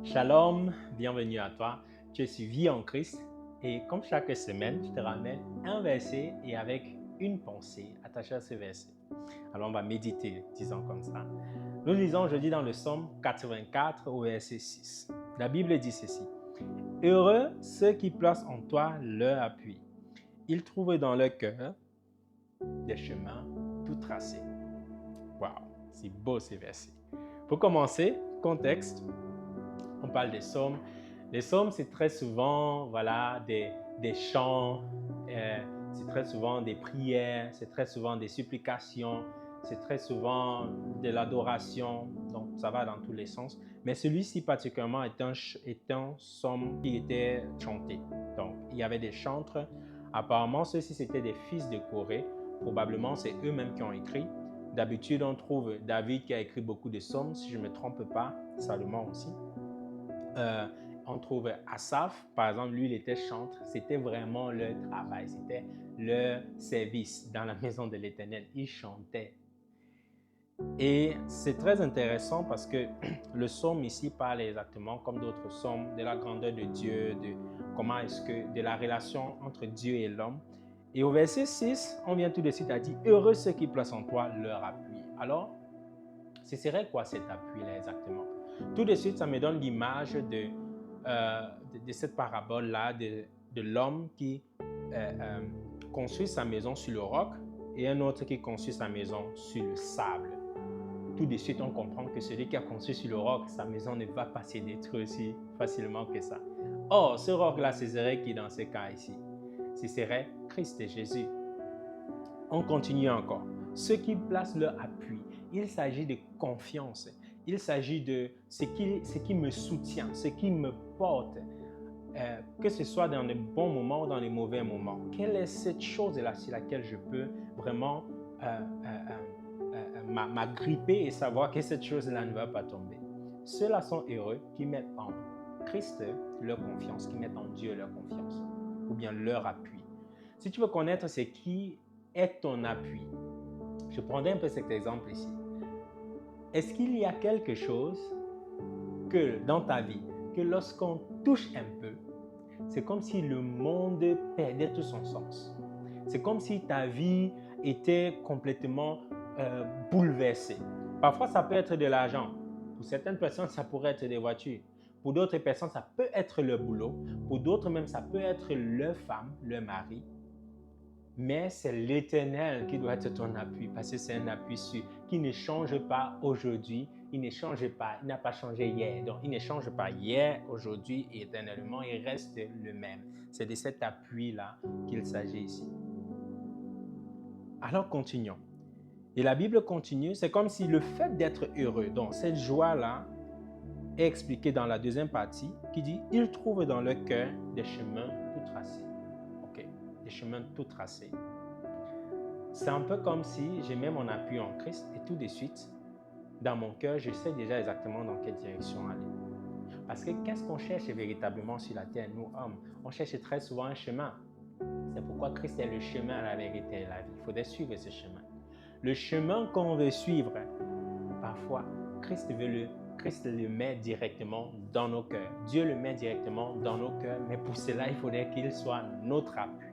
Shalom, bienvenue à toi. Tu es sur Vie en Christ et comme chaque semaine, je te ramène un verset et avec une pensée attachée à ce verset. Alors on va méditer, disons comme ça. Nous lisons aujourd'hui dans le psaume 84 au verset 6. La Bible dit ceci. Heureux ceux qui placent en toi leur appui. Ils trouvent dans leur cœur des chemins tout tracés. Waouh, c'est beau ces versets. Pour commencer, contexte. On parle des psaumes. Les psaumes, c'est très souvent des chants, c'est très souvent des prières, c'est très souvent des supplications, c'est très souvent de l'adoration. Donc, ça va dans tous les sens. Mais celui-ci particulièrement est un psaume qui était chanté. Donc, il y avait des chantres. Apparemment, ceux-ci, c'était des fils de Corée. Probablement, c'est eux-mêmes qui ont écrit. D'habitude, on trouve David qui a écrit beaucoup de psaumes, si je ne me trompe pas, Salomon aussi. On trouve Asaph, par exemple, lui, il était chantre. C'était vraiment leur travail, c'était leur service dans la maison de l'Éternel. Il chantait. Et c'est très intéressant parce que le psaume ici parle exactement comme d'autres psaumes de la grandeur de Dieu, de la relation entre Dieu et l'homme. Et au verset 6, on vient tout de suite à dire « Heureux ceux qui placent en toi leur appui ». Alors, ce serait quoi cet appui-là exactement? Tout de suite, ça me donne l'image de cette parabole-là de l'homme qui construit sa maison sur le roc et un autre qui construit sa maison sur le sable. Tout de suite, on comprend que celui qui a construit sur le roc, sa maison ne va pas se détruire aussi facilement que ça. Or, ce roc-là, ce serait qui dans ce cas ici? Ce serait Christ et Jésus. On continue encore. Ceux qui placent leur appui, il s'agit de confiance. Il s'agit de ce qui me soutient, ce qui me porte, que ce soit dans les bons moments ou dans les mauvais moments. Quelle est cette chose-là sur laquelle je peux vraiment m'agripper et savoir que cette chose-là ne va pas tomber? Ceux-là sont heureux qui mettent en Christ leur confiance, qui mettent en Dieu leur confiance, ou bien leur appui. Si tu veux connaître ce qui est ton appui, je prendrai un peu cet exemple ici. Est-ce qu'il y a quelque chose que dans ta vie, que lorsqu'on touche un peu, c'est comme si le monde perdait tout son sens. C'est comme si ta vie était complètement bouleversée. Parfois, ça peut être de l'argent. Pour certaines personnes, ça pourrait être des voitures. Pour d'autres personnes, ça peut être le boulot. Pour d'autres même, ça peut être leur femme, leur mari. Mais c'est l'Éternel qui doit être ton appui, parce que c'est un appui sûr, qui ne change pas aujourd'hui, il ne change pas, il n'a pas changé hier. Donc, il ne change pas hier, aujourd'hui et éternellement, il reste le même. C'est de cet appui-là qu'il s'agit ici. Alors, continuons. Et la Bible continue, c'est comme si le fait d'être heureux, donc cette joie-là, est expliquée dans la deuxième partie, qui dit « Ils trouvent dans leur cœur des chemins tout tracés. » Ok, des chemins tout tracés. C'est un peu comme si je mets mon appui en Christ et tout de suite, dans mon cœur, je sais déjà exactement dans quelle direction aller. Parce que qu'est-ce qu'on cherche véritablement sur la terre, nous hommes? On cherche très souvent un chemin. C'est pourquoi Christ est le chemin, la vérité et la vie. Il faudrait suivre ce chemin. Le chemin qu'on veut suivre, parfois, Christ le met directement dans nos cœurs. Dieu le met directement dans nos cœurs, mais pour cela, il faudrait qu'il soit notre appui.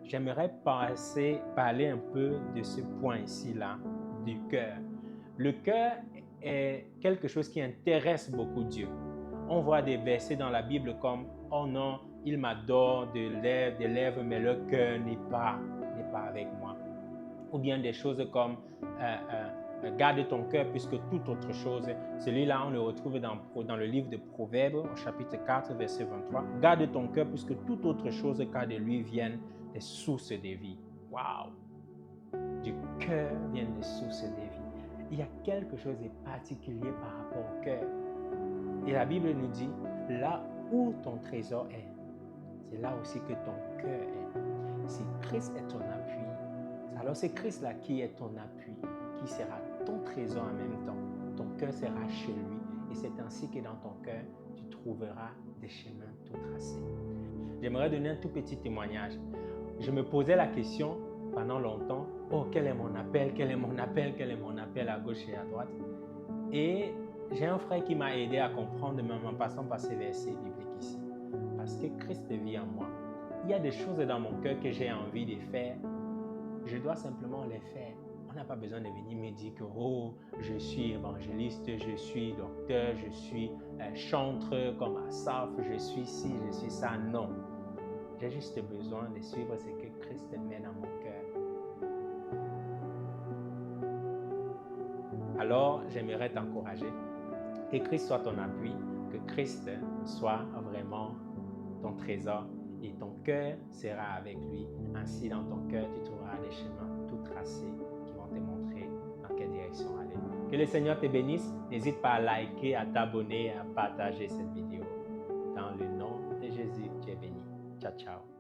J'aimerais parler un peu de ce point ici-là, du cœur. Le cœur est quelque chose qui intéresse beaucoup Dieu. On voit des versets dans la Bible comme « Oh non, il m'adore des lèvres, mais le cœur n'est pas avec moi. » Ou bien des choses comme garde ton cœur plus que toute autre chose. Celui-là, on le retrouve dans le livre de Proverbes, au chapitre 4, verset 23. Garde ton cœur plus que toute autre chose, car de lui viennent des sources de vie. Waouh! Du cœur viennent des sources de vie. Il y a quelque chose de particulier par rapport au cœur. Et la Bible nous dit, là où ton trésor est, c'est là aussi que ton cœur est. Si Christ est ton appui, alors c'est Christ-là qui est ton appui, qui sera ton trésor en même temps. Ton cœur sera chez lui et c'est ainsi que dans ton cœur, tu trouveras des chemins tout tracés. J'aimerais donner un tout petit témoignage. Je me posais la question pendant longtemps, oh, quel est mon appel, quel est mon appel, quel est mon appel à gauche et à droite. Et j'ai un frère qui m'a aidé à comprendre, même en passant par ces versets bibliques ici. Parce que Christ vit en moi. Il y a des choses dans mon cœur que j'ai envie de faire. Je dois simplement les faire. On n'a pas besoin de venir me dire que oh, je suis évangéliste, je suis docteur, je suis chanteur comme Asaph, je suis ci, je suis ça. Non. J'ai juste besoin de suivre ce que Christ met dans mon cœur. Alors, j'aimerais t'encourager. Que Christ soit ton appui, que Christ soit vraiment ton trésor et ton cœur sera avec lui. Ainsi, dans ton cœur, tu trouveras des chemins tout tracés qui vont te montrer dans quelle direction aller. Que le Seigneur te bénisse. N'hésite pas à liker, à t'abonner, à partager cette vidéo. Dans le nom de Jésus, tu es béni. Ciao, ciao.